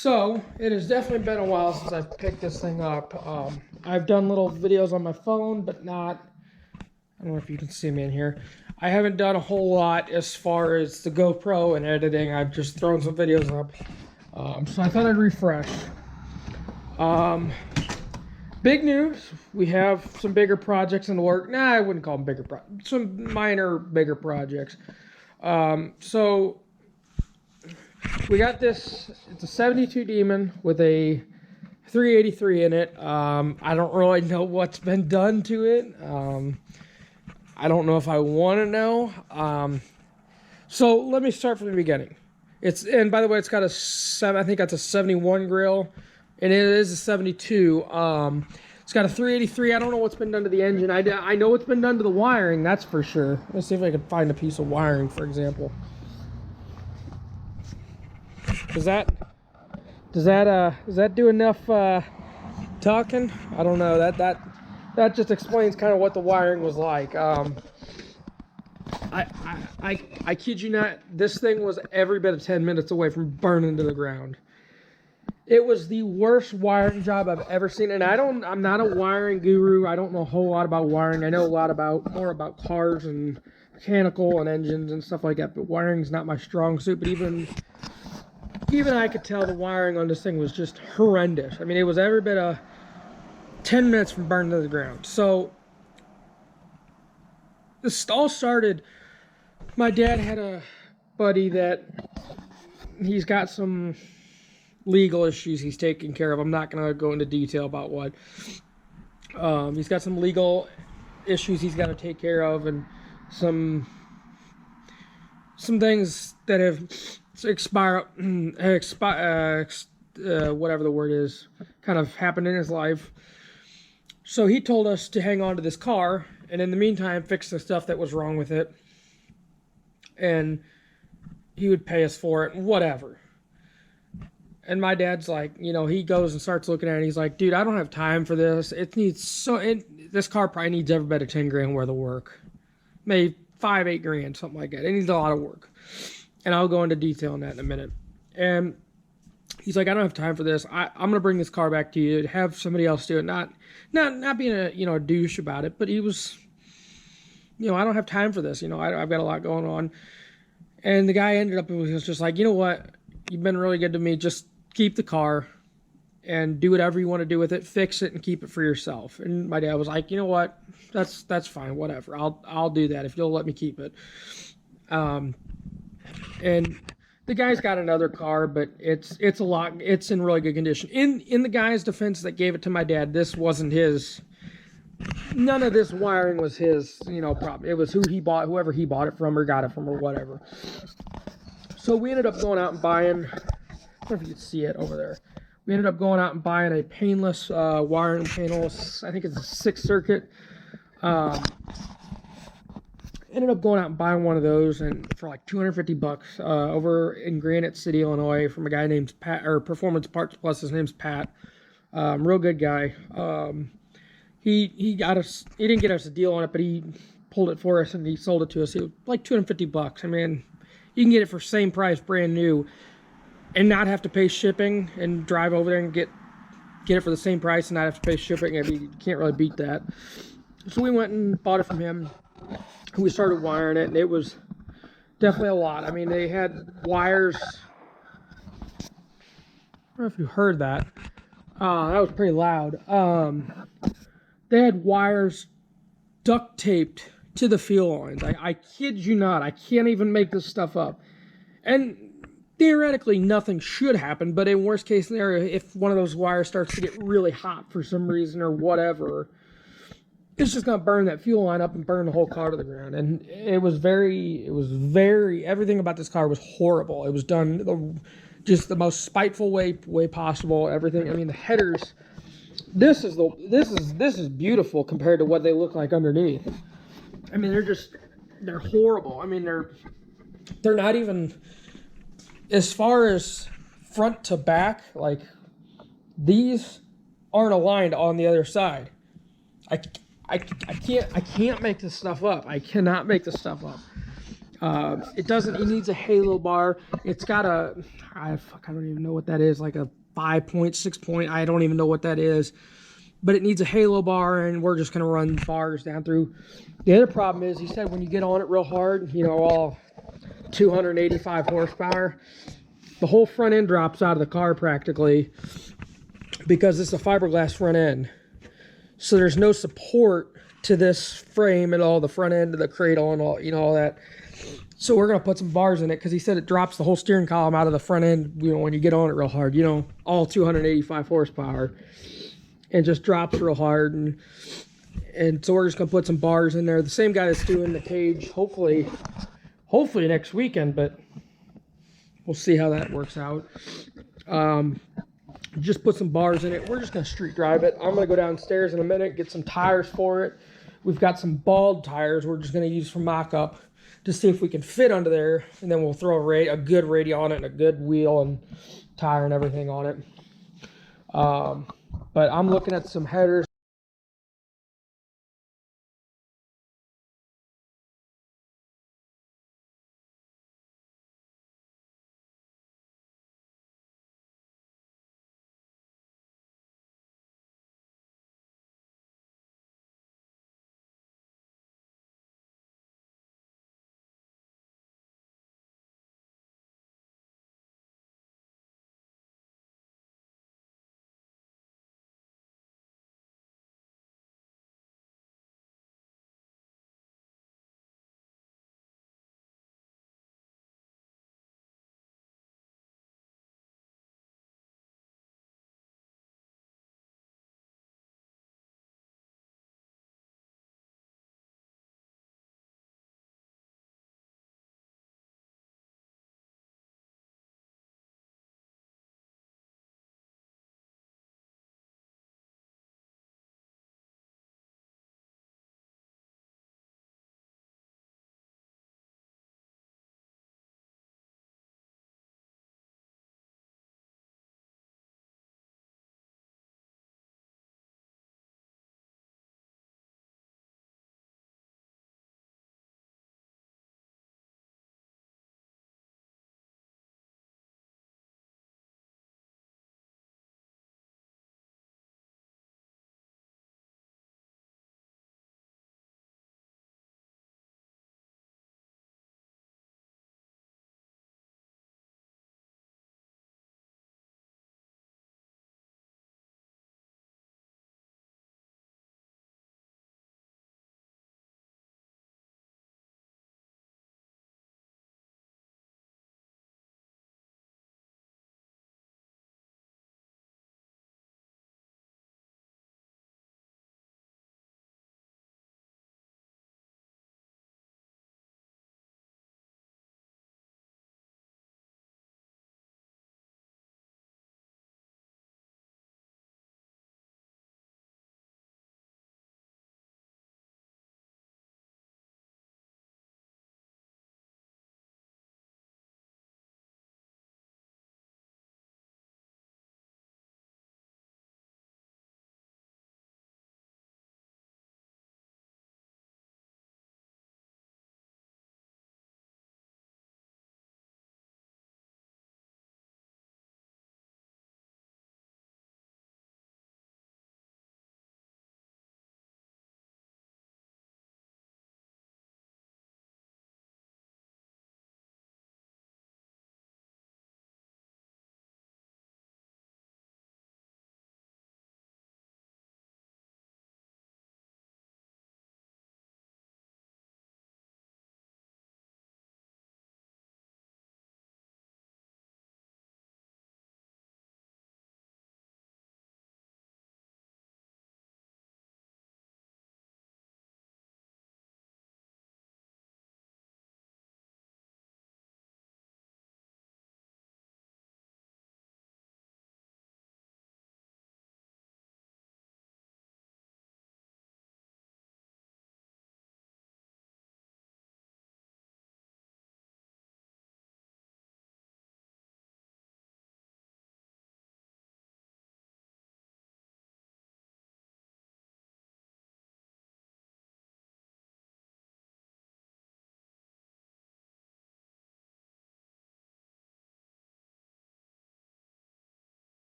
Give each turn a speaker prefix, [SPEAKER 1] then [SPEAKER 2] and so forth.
[SPEAKER 1] So, it has definitely been a while since I've picked this thing up. I've done little videos on my phone, but not, I don't know if you can see me in here. I haven't done a whole lot as far as the GoPro and editing. I've just thrown some videos up. So I thought I'd refresh. Big news, we have some bigger projects in the work. Nah, I wouldn't call them bigger projects. Some minor, bigger projects. So we got this, it's a 72 Demon with a 383 in it. I don't really know what's been done to it. I don't know if I want to know. So let me start from the beginning. And by the way, it's got I think that's a 71 grill, and it is a 72. It's got a 383. I don't know what's been done to the engine. I know what's been done to the wiring, that's for sure. Let's see if I can find a piece of wiring, for example. Does that do enough talking? I don't know. That just explains kind of what the wiring was like. I kid you not, this thing was every bit of 10 minutes away from burning to the ground. It was the worst wiring job I've ever seen, and I'm not a wiring guru. I don't know a whole lot about wiring. I know more about cars and mechanical and engines and stuff like that, but wiring's not my strong suit. But even I could tell the wiring on this thing was just horrendous. I mean, it was every bit of 10 minutes from burning to the ground. So this all started, my dad had a buddy that he's got some legal issues he's taking care of. I'm not going to go into detail about what. He's got some legal issues he's got to take care of, and some things that have whatever the word is, kind of happened in his life. So he told us to hang on to this car, and in the meantime fix the stuff that was wrong with it, and he would pay us for it and whatever. And my dad's like, you know, he goes and starts looking at it, and he's like, dude, I don't have time for this. This car probably needs every bit of 10 grand worth of work, maybe 5-8 grand, something like that. It needs a lot of work. And I'll go into detail on that in a minute. And he's like, I don't have time for this. I'm going to bring this car back to you, to have somebody else do it. Not being a douche about it, but he was, I don't have time for this. I've got a lot going on. And the guy ended up, was just like, you know what? You've been really good to me. Just keep the car and do whatever you want to do with it. Fix it and keep it for yourself. And my dad was like, you know what? That's fine. Whatever. I'll do that if you'll let me keep it. And the guy's got another car, but it's in really good condition. In the guy's defense that gave it to my dad, this wasn't his. None of this wiring was his, problem. It was whoever he bought it from or got it from or whatever. So we ended up going out and buying, I don't know if you can see it over there. We ended up going out and buying a painless wiring panel. I think it's a 6 circuit. Ended up going out and buying one of those, and for like $250 over in Granite City, Illinois, from a guy named Pat, or Performance Parts Plus. His name's Pat. Real good guy. He didn't get us a deal on it, but he pulled it for us and he sold it to us. It was like $250. I mean, you can get it for same price, brand new, and not have to pay shipping, and drive over there and get it for the same price and not have to pay shipping. I mean, you can't really beat that. So we went and bought it from him. We started wiring it, and it was definitely a lot. I mean, they had wires. I don't know if you heard that. That was pretty loud. They had wires duct taped to the fuel lines. I kid you not. I can't even make this stuff up. And theoretically, nothing should happen, but in worst case scenario, if one of those wires starts to get really hot for some reason or whatever, it's just going to burn that fuel line up and burn the whole car to the ground. And it was everything about this car was horrible. It was done just the most spiteful way possible. Everything. I mean, the headers, this is beautiful compared to what they look like underneath. I mean, they're horrible. I mean, they're not even, as far as front to back, like, these aren't aligned on the other side. I can't make this stuff up. I cannot make this stuff up. It needs a halo bar. It's got I don't even know what that is, like a 5-point, 6-point, I don't even know what that is. But it needs a halo bar, and we're just going to run bars down through. The other problem is, he said when you get on it real hard, you know, all 285 horsepower, the whole front end drops out of the car practically, because it's a fiberglass front end. So there's no support to this frame at all, the front end of the cradle and all, you know, all that. So we're going to put some bars in it, because he said it drops the whole steering column out of the front end, you know, when you get on it real hard, you know, all 285 horsepower. And just drops real hard, and so we're just gonna put some bars in there. The same guy that's doing the cage, hopefully next weekend, but we'll see how that works out. Just put some bars in it. We're just gonna street drive it. I'm gonna go downstairs in a minute, get some tires for it. We've got some bald tires we're just gonna use for mock-up to see if we can fit under there, and then we'll throw a good radial on it and a good wheel and tire and everything on it. But I'm looking at some headers.